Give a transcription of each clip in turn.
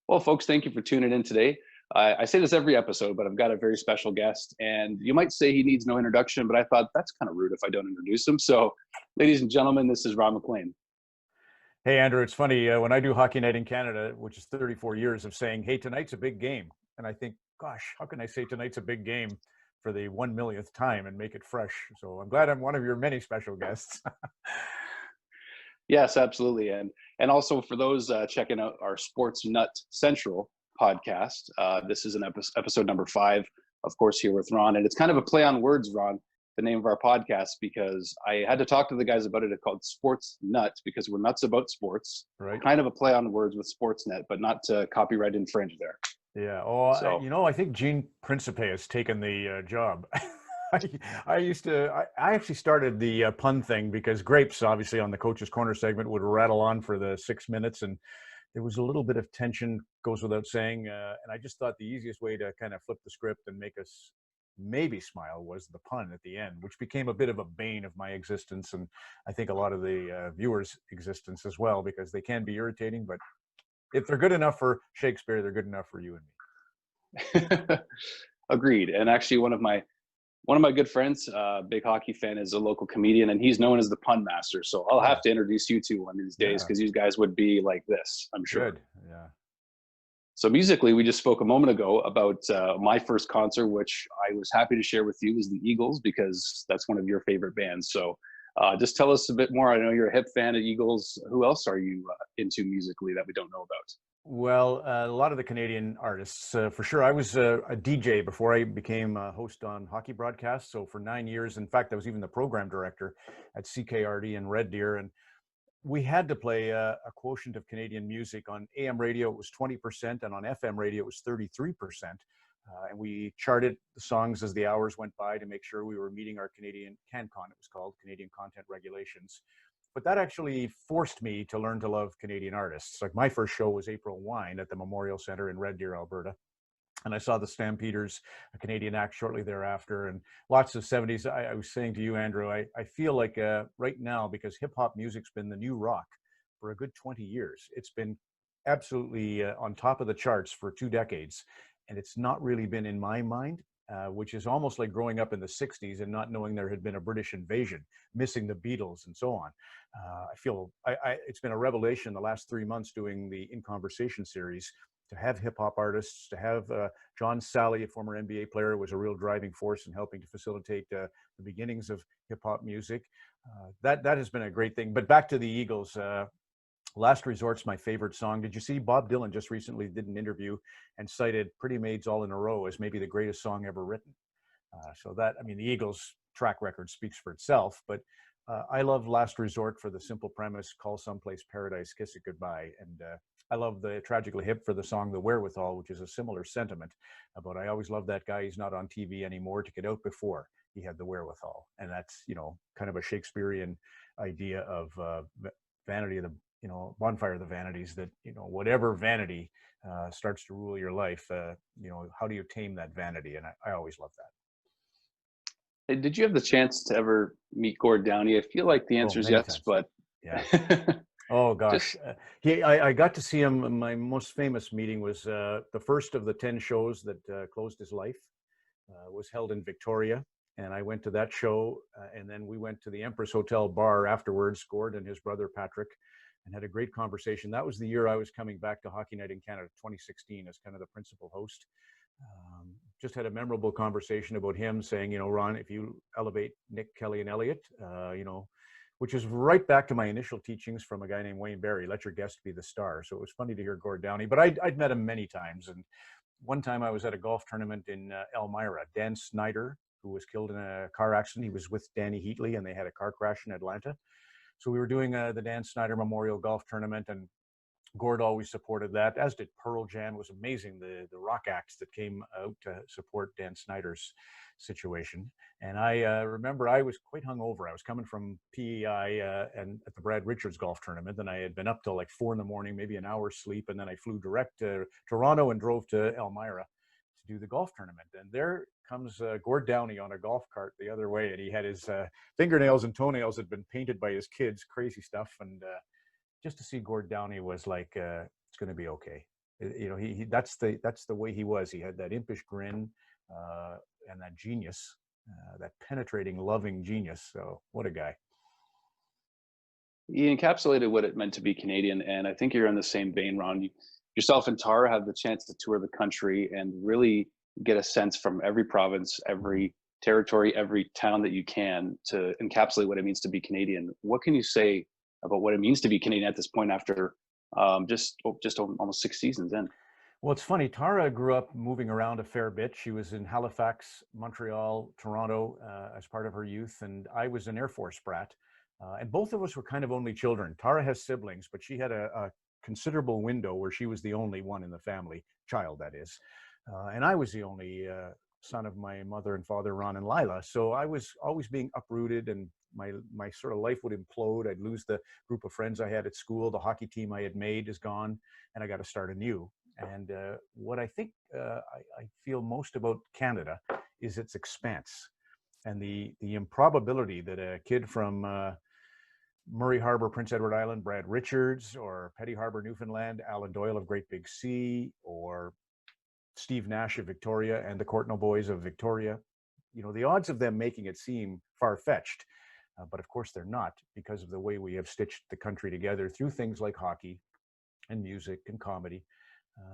Well, folks, thank you for tuning in today. I say this every episode, but I've got a very special guest, and you might say he needs no introduction, but I thought that's kind of rude if I don't introduce him. So, ladies and gentlemen, this is Ron MacLean. Hey, Andrew, it's funny when I do Hockey Night in Canada, which is 34 years of saying, hey, tonight's a big game. And I think, gosh, how can I say tonight's a big game for the 1 millionth time and make it fresh? So I'm glad I'm one of your many special guests. Yes, absolutely, and also for those checking out our Sports Nut Central podcast, this is an episode number 5, of course, here with Ron, and it's kind of a play on words, Ron, the name of our podcast, because I had to talk to the guys about it. It's called Sports Nut because we're nuts about sports. Right. Kind of a play on words with Sportsnet, but not to copyright infringe there. Yeah. Oh, So I think Gene Principe has taken the job. I, I actually started the pun thing because Grapes, obviously, on the Coach's Corner segment would rattle on for the 6 minutes. And there was a little bit of tension, goes without saying. And I just thought the easiest way to kind of flip the script and make us maybe smile was the pun at the end, which became a bit of a bane of my existence. And I think a lot of the viewers' existence as well, because they can be irritating. But if they're good enough for Shakespeare, they're good enough for you and me. agreed. And actually, one of my good friends, big hockey fan, is a local comedian, and he's known as the pun master. So I'll have Oh, to introduce you two one of these days yeah, because you guys would be like this, I'm sure. good. Yeah. So musically, we just spoke a moment ago about my first concert, which I was happy to share with you, is the Eagles because that's one of your favorite bands. So just tell us a bit more. I know you're a Hip fan of Eagles. Who else are you into musically that we don't know about? Well, a lot of the Canadian artists, for sure. I was a DJ before I became a host on hockey broadcasts. So for 9 years, in fact, I was even the program director at CKRD in Red Deer. And we had to play a quotient of Canadian music. On AM radio, it was 20%, and on FM radio, it was 33%. And we charted the songs as the hours went by to make sure we were meeting our Canadian CanCon, it was called, Canadian Content Regulations. But that actually forced me to learn to love Canadian artists. Like my first show was April Wine at the Memorial Centre in Red Deer, Alberta. And I saw the Stampeders, a Canadian act, shortly thereafter, and lots of 70s. I was saying to you, Andrew, I feel like right now, because hip hop music's been the new rock for a good 20 years, it's been absolutely on top of the charts for 2 decades. And it's not really been in my mind, which is almost like growing up in the 60s and not knowing there had been a British invasion, missing the Beatles and so on. I feel it's been a revelation the last 3 months doing the In Conversation series to have hip hop artists, to have John Sally, a former NBA player, was a real driving force in helping to facilitate the beginnings of hip hop music. That has been a great thing. But back to the Eagles. Last Resort's my favorite song. Did you see Bob Dylan just recently did an interview and cited Pretty Maids All in a Row as maybe the greatest song ever written? So that, I mean, the Eagles' track record speaks for itself, but I love Last Resort for the simple premise, call someplace paradise, kiss it goodbye. And I love the Tragically Hip for the song The Wherewithal, which is a similar sentiment about I always love that guy. He's not on TV anymore to get out before he had the wherewithal. And that's, kind of a Shakespearean idea of vanity of the, bonfire of the vanities, that, whatever vanity starts to rule your life, how do you tame that vanity? And I always love that. Hey, did you have the chance to ever meet Gord Downie? I feel like the Oh, answer is many yes, times. but Yeah. Oh gosh, just I got to see him. My most famous meeting was the first of the 10 shows that closed his life. Was held in Victoria, and I went to that show, and then we went to the Empress Hotel bar afterwards, Gord and his brother Patrick, and had a great conversation. That was the year I was coming back to Hockey Night in Canada, 2016, as kind of the principal host. Just had a memorable conversation about him saying, Ron, if you elevate Nick, Kelly, and Elliot, which is right back to my initial teachings from a guy named Wayne Barry, let your guest be the star. So it was funny to hear Gord Downie, but I'd met him many times. And one time I was at a golf tournament in Elmira. Dan Snyder, who was killed in a car accident, he was with Danny Heatley, and they had a car crash in Atlanta. So we were doing the Dan Snyder Memorial Golf Tournament, and Gord always supported that, as did Pearl Jam. It was amazing, the rock acts that came out to support Dan Snyder's situation. And I remember I was quite hungover. I was coming from PEI and at the Brad Richards golf tournament, and I had been up till like 4 in the morning, maybe an hour's sleep, and then I flew direct to Toronto and drove to Elmira to do the golf tournament. And there comes Gord Downie on a golf cart the other way, and he had his fingernails and toenails had been painted by his kids, crazy stuff. And just to see Gord Downie was like, it's going to be okay. That's the way he was. He had that impish grin and that genius, that penetrating, loving genius. So what a guy. He encapsulated what it meant to be Canadian, and I think you're in the same vein, Ron. Yourself and Tara have the chance to tour the country and really get a sense from every province, every territory, every town that you can to encapsulate what it means to be Canadian. What can you say about what it means to be Canadian at this point after just almost 6 seasons in? Well, it's funny. Tara grew up moving around a fair bit. She was in Halifax, Montreal, Toronto as part of her youth, and I was an Air Force brat. And both of us were kind of only children. Tara has siblings, but she had a considerable window where she was the only one in the family, child that is. And I was the only son of my mother and father, Ron and Lila. So I was always being uprooted, and my sort of life would implode. I'd lose the group of friends I had at school. The hockey team I had made is gone, and I got to start anew. And what I think I feel most about Canada is its expanse and the improbability that a kid from Murray Harbor, Prince Edward Island, Brad Richards, or Petty Harbor, Newfoundland, Alan Doyle of Great Big Sea, or Steve Nash of Victoria and the Courtnall boys of Victoria, the odds of them making it seem far-fetched, but of course they're not, because of the way we have stitched the country together through things like hockey and music and comedy.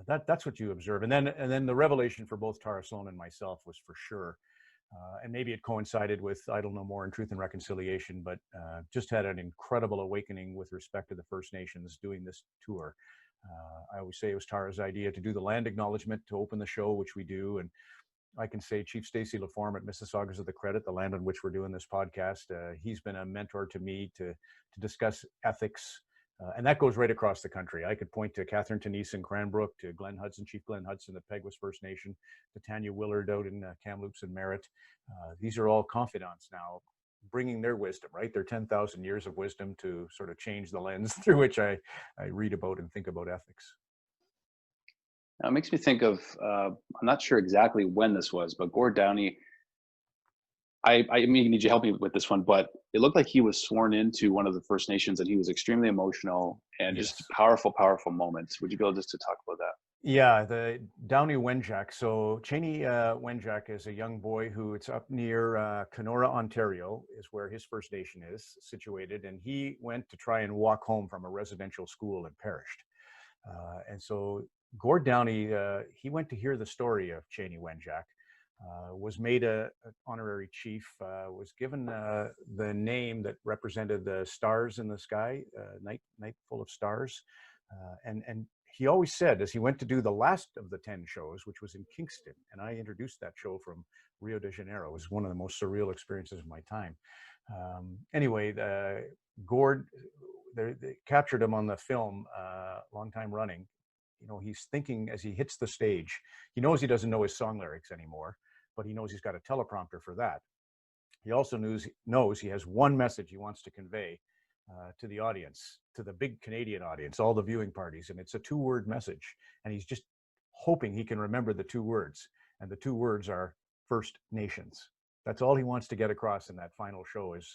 That's what you observe. And then the revelation for both Tara Slone and myself was for sure. And maybe it coincided with Idle No More and Truth and Reconciliation, but just had an incredible awakening with respect to the First Nations doing this tour. I always say it was Tara's idea to do the land acknowledgement to open the show, which we do. And I can say Chief Stacy LaForme at Mississaugas of the Credit, the land on which we're doing this podcast, he's been a mentor to me to discuss ethics. And that goes right across the country. I could point to Catherine Tenise in Cranbrook, to Glenn Hudson, Chief Glenn Hudson at Peguis First Nation, to Tanya Willard out in Kamloops and Merritt. These are all confidants now, bringing their wisdom, right? Their 10,000 years of wisdom to sort of change the lens through which I read about and think about ethics. Now, it makes me think of, I'm not sure exactly when this was, but Gord Downie, I mean, need you help me with this one, but it looked like he was sworn into one of the First Nations and he was extremely emotional and Yes. just powerful, powerful moments. Would you be able just to talk about that? Yeah, the Downie Wenjack. So Cheney Wenjack is a young boy who it's up near Kenora, Ontario, is where his First Nation is situated. And he went to try and walk home from a residential school and perished. And so Gord Downie, he went to hear the story of Cheney Wenjack. Was made an honorary chief, was given the name that represented the stars in the sky, night full of stars. And he always said, as he went to do the last of the 10 shows, which was in Kingston, and I introduced that show from Rio de Janeiro, it was one of the most surreal experiences of my time. Anyway, Gord, they captured him on the film, long time running. He's thinking as he hits the stage, he knows he doesn't know his song lyrics anymore, but he knows he's got a teleprompter for that. He also knows he has one message he wants to convey to the audience, to the big Canadian audience, all the viewing parties, and it's a 2-word message. And he's just hoping he can remember the 2 words. And the 2 words are First Nations. That's all he wants to get across in that final show is,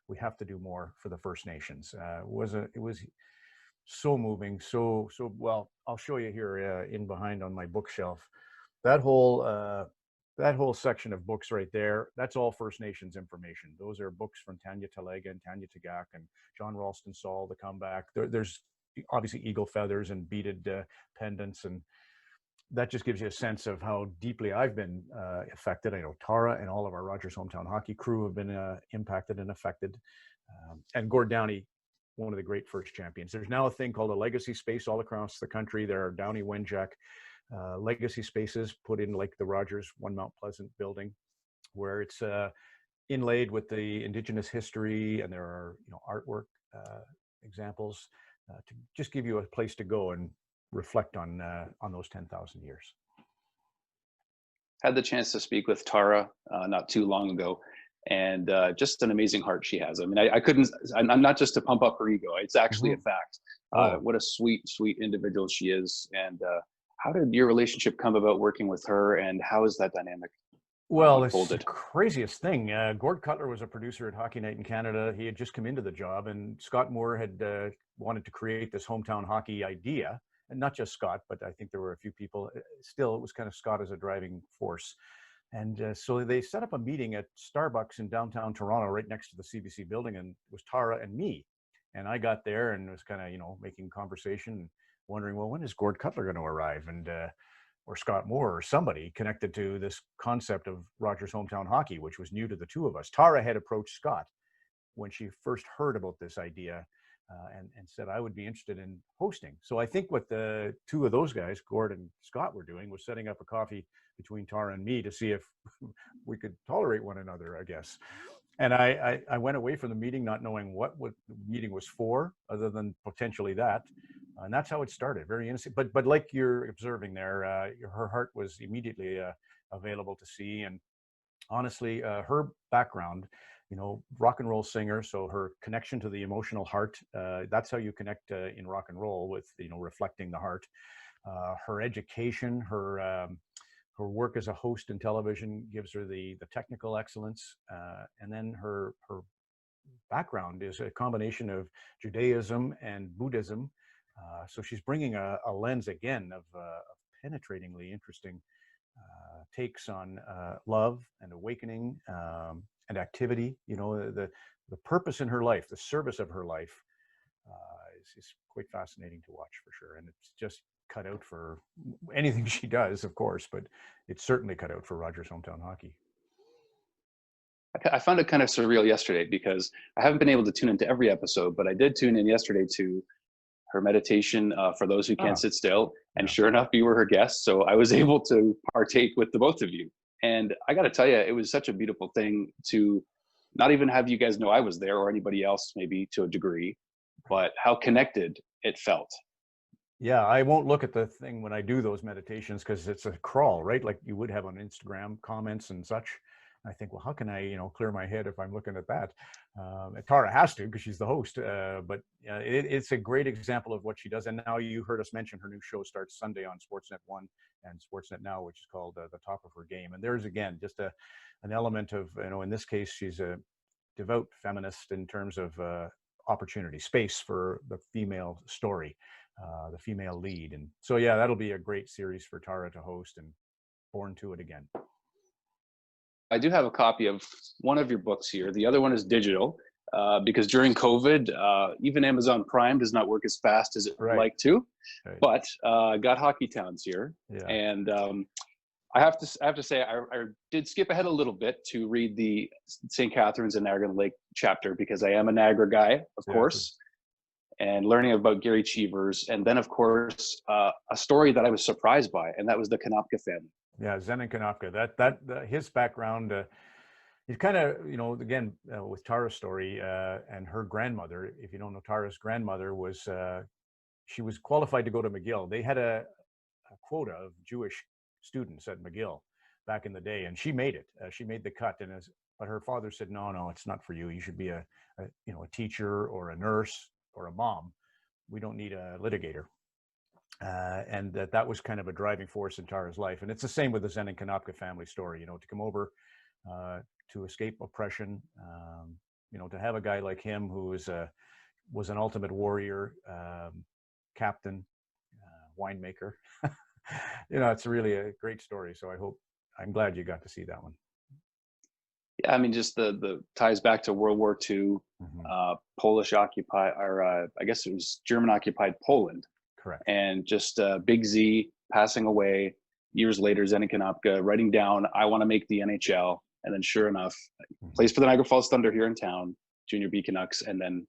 we have to do more for the First Nations. It was so moving, so well. I'll show you here in behind on my bookshelf. That whole section of books right there, that's all First Nations information. Those are books from Tanya Talega and Tanya Tagak and John Ralston Saul, The Comeback. There's obviously eagle feathers and beaded pendants, and that just gives you a sense of how deeply I've been affected. I know Tara and all of our Rogers Hometown Hockey crew have been impacted and affected. And Gord Downie, one of the great first champions. There's now a thing called a legacy space all across the country. There are Downie Wenjack legacy spaces put in like the Rogers One Mount Pleasant building, where it's inlaid with the Indigenous history, and there are artwork examples to just give you a place to go and reflect on those 10,000 years. Had the chance to speak with Tara not too long ago, and just an amazing heart she has. I mean, I'm not just to pump up her ego. It's actually a fact. What a sweet, sweet individual she is. And how did your relationship come about working with her, and how is that dynamic Well, unfolded? it's the craziest thing. Gord Cutler was a producer at Hockey Night in Canada. He had just come into the job, and Scott Moore had wanted to create this hometown hockey idea. and not just Scott, but I think there were a few people. Still, it was kind of Scott as a driving force. And so they set up a meeting at Starbucks in downtown Toronto, right next to the CBC building, and it was Tara and me. And I got there and was kind of, making conversation and wondering, well, when is Gord Cutler going to arrive? And or Scott Moore or somebody connected to this concept of Rogers Hometown Hockey, which was new to the two of us. Tara had approached Scott when she first heard about this idea and said, I would be interested in hosting. So I think what the two of those guys, Gord and Scott, were doing was setting up a coffee between Tara and me to see if we could tolerate one another, I guess. And I went away from the meeting not knowing what the meeting was for, other than potentially that. And that's how it started, very innocent. But like you're observing there, her heart was immediately available to see. And honestly, her background, rock and roll singer, so her connection to the emotional heart, that's how you connect in rock and roll, with, reflecting the heart. Her education, her work as a host in television gives her the technical excellence. And then her background is a combination of Judaism and Buddhism. So she's bringing a lens again of penetratingly interesting takes on love and awakening and activity. The purpose in her life, the service of her life, is quite fascinating to watch, for sure. And it's just cut out for anything she does, of course, but it's certainly cut out for Rogers Hometown Hockey. I found it kind of surreal yesterday because I haven't been able to tune into every episode, but I did tune in yesterday to her meditation for those who can't sit still. And sure enough, you were her guest. So I was able to partake with the both of you. And I got to tell you, it was such a beautiful thing to not even have you guys know I was there, or anybody else, maybe to a degree, but how connected it felt. Yeah, I won't look at the thing when I do those meditations because it's a crawl, right? Like you would have on Instagram comments and such. I think, well, how can I, clear my head if I'm looking at that? Tara has to because she's the host. But it's a great example of what she does. And now you heard us mention her new show starts Sunday on Sportsnet 1 and Sportsnet Now, which is called The Top of Her Game. And there's, again, just an element of, in this case, she's a devout feminist in terms of opportunity, space for the female story, the female lead. And so, yeah, that'll be a great series for Tara to host, and born to it again. I do have a copy of one of your books here. The other one is digital because during COVID, even Amazon Prime does not work as fast as it would like to. Right. But got Hockey Towns here, and I have to say I did skip ahead a little bit to read the St. Catharines and Niagara Lake chapter because I am a Niagara guy, of course, and learning about Gary Cheevers, and then of course a story that I was surprised by, and that was the Konopka family. Yeah, Zenon Konopka. That his background, he's kind of, again, with Tara's story and her grandmother. If you don't know, Tara's grandmother was, she was qualified to go to McGill. They had a quota of Jewish students at McGill back in the day, and she made it. She made the cut, but her father said, no, it's not for you. You should be a teacher or a nurse or a mom. We don't need a litigator. And that was kind of a driving force in Tara's life. And it's the same with the Zenon Konopka family story, to come over to escape oppression, to have a guy like him who was an ultimate warrior, captain, winemaker. It's really a great story. So I'm glad you got to see that one. Yeah, I mean, just the ties back to World War II, Polish occupied, or I guess it was German occupied Poland. Correct. And just Big Z passing away years later, Zenon Konopka writing down, I want to make the NHL. And then sure enough, plays for the Niagara Falls Thunder here in town, Junior B Canucks. And then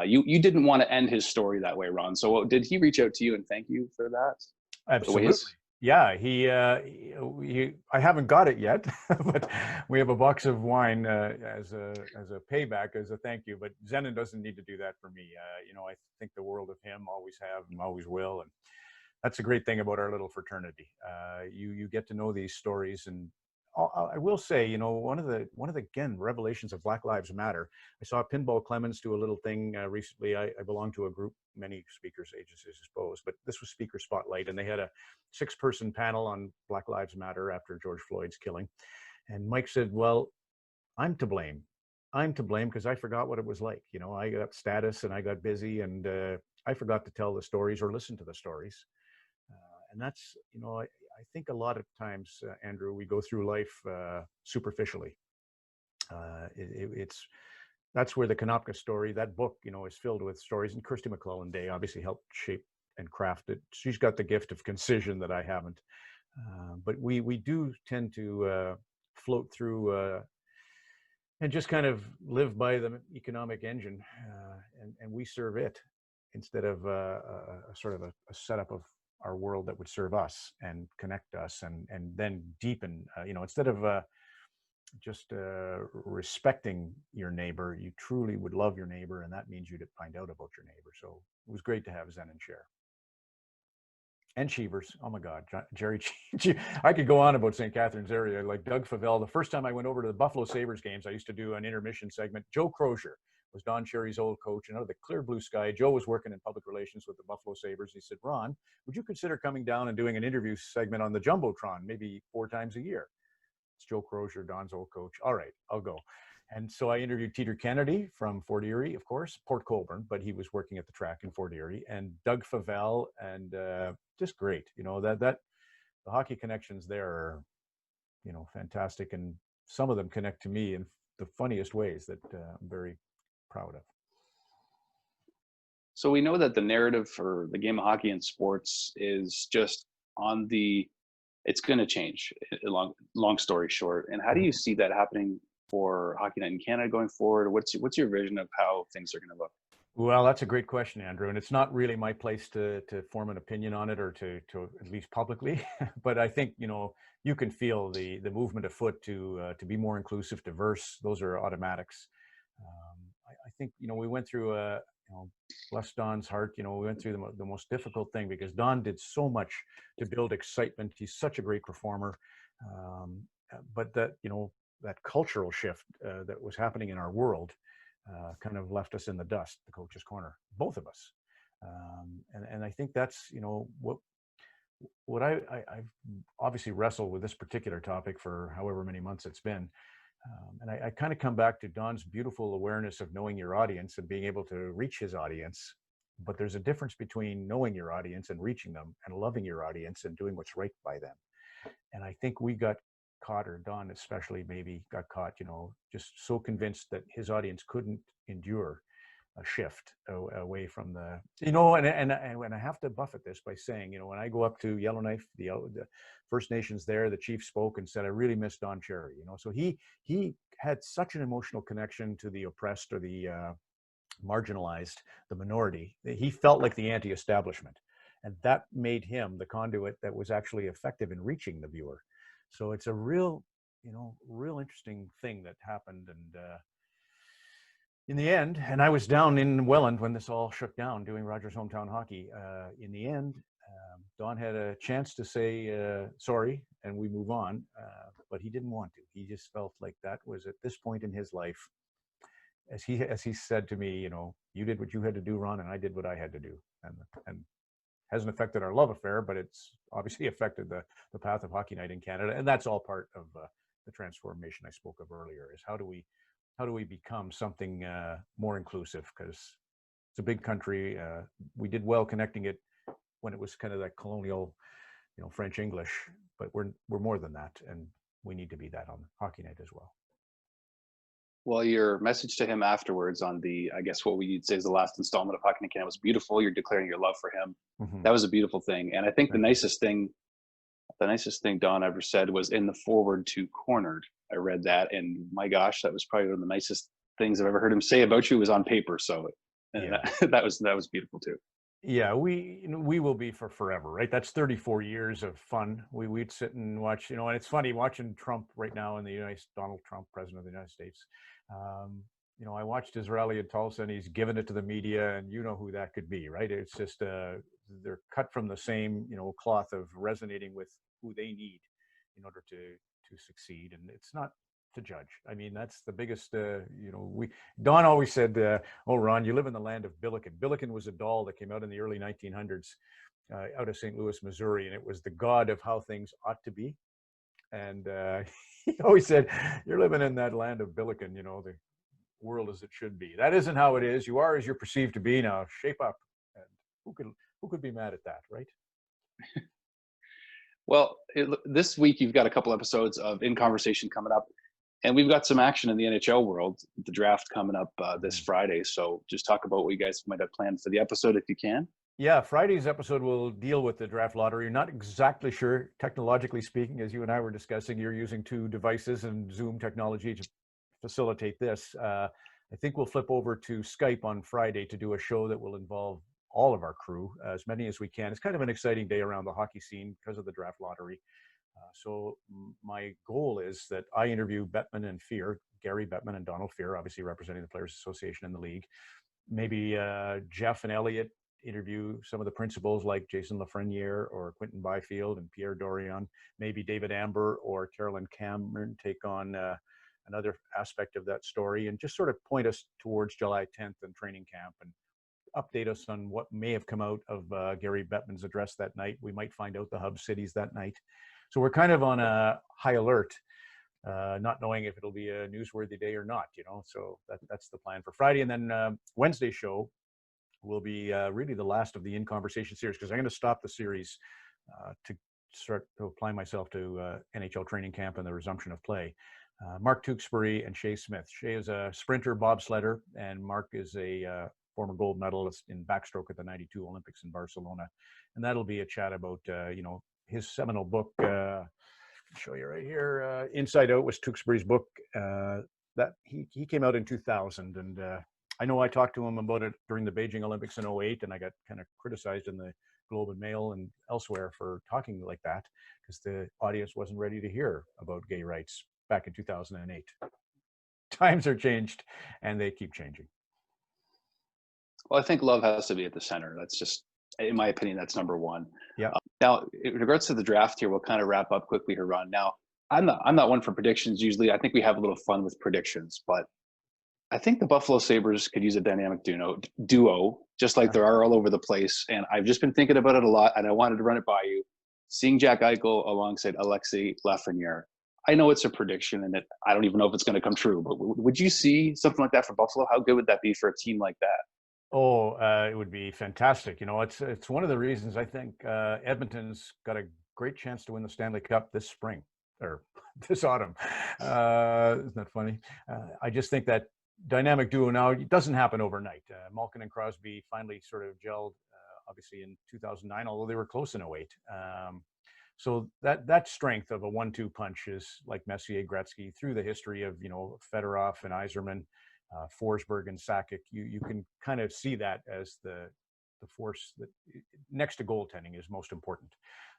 you didn't want to end his story that way, Ron. So did he reach out to you and thank you for that? Absolutely. Yeah, I haven't got it yet, but we have a box of wine as a payback, as a thank you. But Zenon doesn't need to do that for me. I think the world of him, always have and always will. And that's a great thing about our little fraternity. You get to know these stories. And I will say, one of the again revelations of Black Lives Matter. I saw Pinball Clemens do a little thing recently. I belong to a group, many speakers agencies, I suppose, but this was Speaker Spotlight, and they had a 6-person panel on Black Lives Matter after George Floyd's killing. And Mike said, well, I'm to blame because I forgot what it was like. I got status and I got busy, and I forgot to tell the stories or listen to the stories. And that's, I think a lot of times, Andrew, we go through life superficially. That's where the Konopka story, that book, is filled with stories. And Kirsty McClellan Day obviously helped shape and craft it. She's got the gift of concision that I haven't. But we do tend to float through and just kind of live by the economic engine, and we serve it instead of a sort of a setup of our world that would serve us and connect us and then deepen, instead of just respecting your neighbor, you truly would love your neighbor, and that means you'd find out about your neighbor. So it was great to have Zenon share. And Cheevers, oh my God, Jerry. I could go on about St. Catharines area, like Doug Favell. The first time I went over to the Buffalo Sabres games, I used to do an intermission segment. Joe Crozier was Don Cherry's old coach, and out of the clear blue sky, Joe was working in public relations with the Buffalo Sabres. He said, Ron, would you consider coming down and doing an interview segment on the Jumbotron, maybe 4 times a year? It's Joe Crozier, Don's old coach. All right, I'll go. And so I interviewed Teeter Kennedy from Fort Erie, of course, Port Colborne, but he was working at the track in Fort Erie, and Doug Favell, and just great. That the hockey connections there are, fantastic, and some of them connect to me in the funniest ways that I'm very proud of. So we know that the narrative for the game of hockey and sports is just it's going to change. Long story short, and how do you see that happening for Hockey Night in Canada going forward? What's your vision of how things are going to look? Well, that's a great question, Andrew, and it's not really my place to form an opinion on it, or to at least publicly. But I think you can feel the movement afoot to be more inclusive, diverse. Those are automatics. I think we went through bless Don's heart. We went through the most difficult thing, because Don did so much to build excitement. He's such a great performer, but that cultural shift that was happening in our world kind of left us in the dust, the coach's corner, both of us. And I think that's, what I've obviously wrestled with this particular topic for however many months it's been. And I kind of come back to Don's beautiful awareness of knowing your audience and being able to reach his audience. But there's a difference between knowing your audience and reaching them, and loving your audience and doing what's right by them. And I think we got caught, or Don especially maybe got caught, just so convinced that his audience couldn't endure a shift away from the, and I have to buffet this by saying, when I go up to Yellowknife, the First Nations there, the chief spoke and said, I really miss Don Cherry, so he had such an emotional connection to the oppressed, or the marginalized, the minority. He felt like the anti-establishment, and that made him the conduit that was actually effective in reaching the viewer. So it's a real interesting thing that happened. And in the end, and I was down in Welland when this all shook down, doing Rogers Hometown Hockey. In the end, Don had a chance to say sorry, and we move on, but he didn't want to. He just felt like that was, at this point in his life, as he said to me, you did what you had to do, Ron, and I did what I had to do. And hasn't affected our love affair, but it's obviously affected the path of Hockey Night in Canada. And that's all part of the transformation I spoke of earlier, is how do we become something more inclusive? Because it's a big country. We did well connecting it when it was kind of that colonial, French English, but we're more than that, and we need to be that on Hockey Night as well. Well, your message to him afterwards on I guess what we'd say is the last installment of Hockey Night in Canada was beautiful. You're declaring your love for him. Mm-hmm. That was a beautiful thing. And I think the nicest thing Don ever said was in the forward to Cornered. I read that, and my gosh, that was probably one of the nicest things I've ever heard him say about you, was on paper. So that was beautiful too. Yeah, we will be for forever, right? That's 34 years of fun. We'd sit and watch, and it's funny watching Trump right now in the Donald Trump, President of the United States. I watched his rally in Tulsa, and he's given it to the media, and you know who that could be, right? It's just they're cut from the same cloth of resonating with who they need in order to succeed, and it's not to judge. I mean, that's the biggest, Don always said, oh, Ron, you live in the land of Billiken. Billiken was a doll that came out in the early 1900s out of St. Louis, Missouri, and it was the god of how things ought to be. And he always said, you're living in that land of Billiken, the world as it should be. That isn't how it is. You are as you're perceived to be. Now shape up. And who could be mad at that, right? Well, this week you've got a couple episodes of In Conversation coming up, and we've got some action in the NHL world. The draft coming up this Friday. So just talk about what you guys might have planned for the episode if you can. Yeah, Friday's episode will deal with the draft lottery. You're not exactly sure, technologically speaking, as you and I were discussing, you're using two devices and Zoom technology to facilitate this. I think we'll flip over to Skype on Friday to do a show that will involve all of our crew, as many as we can. It's kind of an exciting day around the hockey scene because of the draft lottery. So my goal is that I interview Bettman and Fear, Gary Bettman and Donald Fear, obviously representing the Players Association in the league. Maybe Jeff and Elliot interview some of the principals like Jason Lafreniere or Quentin Byfield and Pierre Dorion. Maybe David Amber or Carolyn Cameron take on another aspect of that story and just sort of point us towards July 10th and training camp and update us on what may have come out of Gary Bettman's address that night. We might find out the hub cities that night. So we're kind of on a high alert, not knowing if it'll be a newsworthy day or not, you know. So that's the plan for Friday. And then Wednesday show will be really the last of the In Conversation series, because I'm going to stop the series to start to apply myself to NHL training camp and the resumption of play. Mark Tewksbury and Shea Smith. Shea is a sprinter bobsledder, and Mark is a former gold medalist in backstroke at the '92 Olympics in Barcelona. And that'll be a chat about, you know, his seminal book. I'll show you right here. Inside Out was Tewksbury's book. That he came out in 2000, and I know I talked to him about it during the Beijing Olympics in '08, and I got kind of criticized in the Globe and Mail and elsewhere for talking like that because the audience wasn't ready to hear about gay rights back in 2008. Times are changed, and they keep changing. Well, I think love has to be at the center. That's just, in my opinion, that's number one. Yeah. Now, in regards to the draft here, we'll kind of wrap up quickly here, Ron. Now, I'm not one for predictions usually. I think we have a little fun with predictions, but I think the Buffalo Sabres could use a dynamic duo, just like there are all over the place. And I've just been thinking about it a lot, and I wanted to run it by you. Seeing Jack Eichel alongside Alexei Lafreniere. I know it's a prediction, and I don't even know if it's going to come true, but would you see something like that for Buffalo? How good would that be for a team like that? Oh, it would be fantastic. You know, it's one of the reasons I think Edmonton's got a great chance to win the Stanley Cup this spring or this autumn. Isn't that funny? I just think that dynamic duo now, it doesn't happen overnight. Malkin and Crosby finally sort of gelled, obviously in 2009, although they were close in '08. So that strength of a 1-2 punch is like Messier, Gretzky through the history of, you know, Fedorov and Yzerman. Forsberg and Sakic, you can kind of see that as the force that next to goaltending is most important.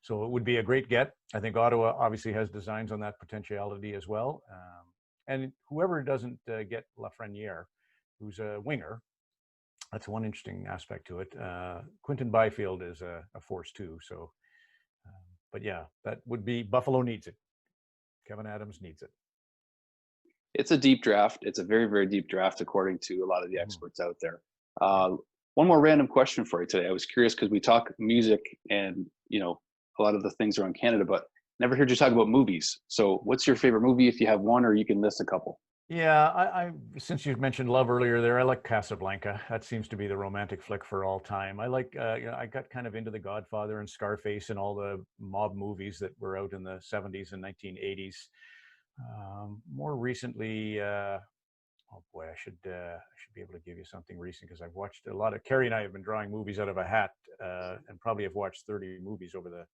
So it would be a great get. I think Ottawa obviously has designs on that potentiality as well. And whoever doesn't get Lafreniere, who's a winger, that's one interesting aspect to it. Quentin Byfield is a force too. So, but yeah, that would be, Buffalo needs it. Kevin Adams needs it. It's a deep draft. It's a very, very deep draft, according to a lot of the experts out there. One more random question for you today. I was curious because we talk music and, you know, a lot of the things around Canada, but never heard you talk about movies. So what's your favorite movie if you have one, or you can list a couple? Yeah, I since you mentioned love earlier there, I like Casablanca. That seems to be the romantic flick for all time. I like, you know, I got kind of into The Godfather and Scarface and all the mob movies that were out in the 70s and 1980s. More recently, oh boy, I should be able to give you something recent because I've watched a lot of. Carrie and I have been drawing movies out of a hat, and probably have watched 30 movies over the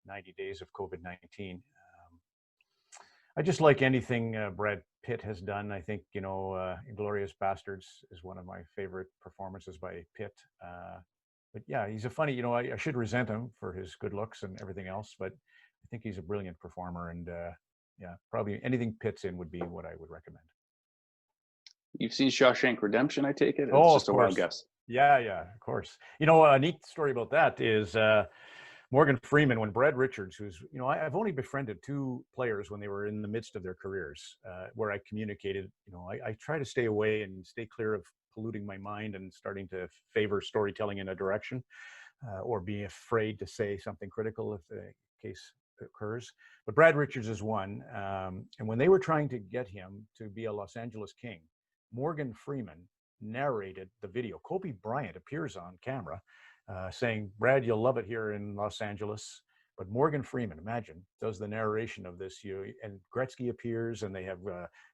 90 days of COVID-19. I just like anything Brad Pitt has done. I think, you know, Inglourious Bastards is one of my favorite performances by Pitt. But yeah, he's a funny. You know, I should resent him for his good looks and everything else, but I think he's a brilliant performer and. Yeah, probably anything Pitt's in would be what I would recommend. You've seen Shawshank Redemption, I take it? Oh, it's just a wild guess. Yeah, of course. You know, a neat story about that is Morgan Freeman, when Brad Richards, who's, you know, I've only befriended two players when they were in the midst of their careers, where I communicated, you know, I try to stay away and stay clear of polluting my mind and starting to favor storytelling in a direction, or be afraid to say something critical if the case occurs. But Brad Richards is one. And when they were trying to get him to be a Los Angeles King, Morgan Freeman narrated the video. Kobe Bryant appears on camera saying, Brad, you'll love it here in Los Angeles. But Morgan Freeman, imagine, does the narration of this. And Gretzky appears, and they have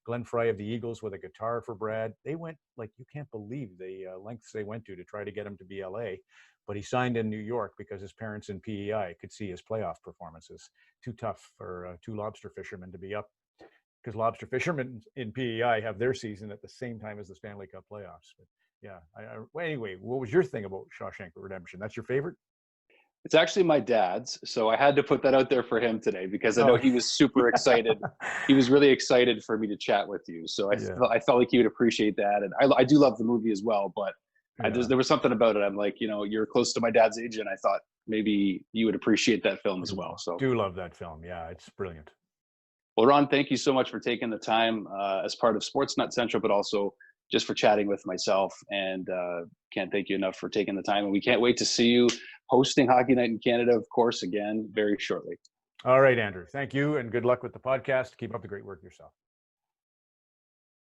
Glenn Fry of the Eagles with a guitar for Brad. They went, like, you can't believe the lengths they went to try to get him to be LA. But he signed in New York because his parents in PEI could see his playoff performances. Too tough for two lobster fishermen to be up, because lobster fishermen in PEI have their season at the same time as the Stanley Cup playoffs. But yeah, well, anyway, what was your thing about Shawshank Redemption? That's your favorite? It's actually my dad's, so I had to put that out there for him today because I know Oh, he was super excited. He was really excited for me to chat with you, so yeah, I felt like he would appreciate that. And I do love the movie as well, but yeah. there was something about it. I'm like, you're close to my dad's age, and I thought maybe you would appreciate that film as well. So, Do love that film. Yeah, it's brilliant. well, Ron, thank you so much for taking the time as part of Sportsnet Central, but also just for chatting with myself. And can't thank you enough for taking the time. And we can't wait to see you hosting Hockey Night in Canada, of course, again, very shortly. All right, Andrew. Thank you, and good luck with the podcast. Keep up the great work yourself.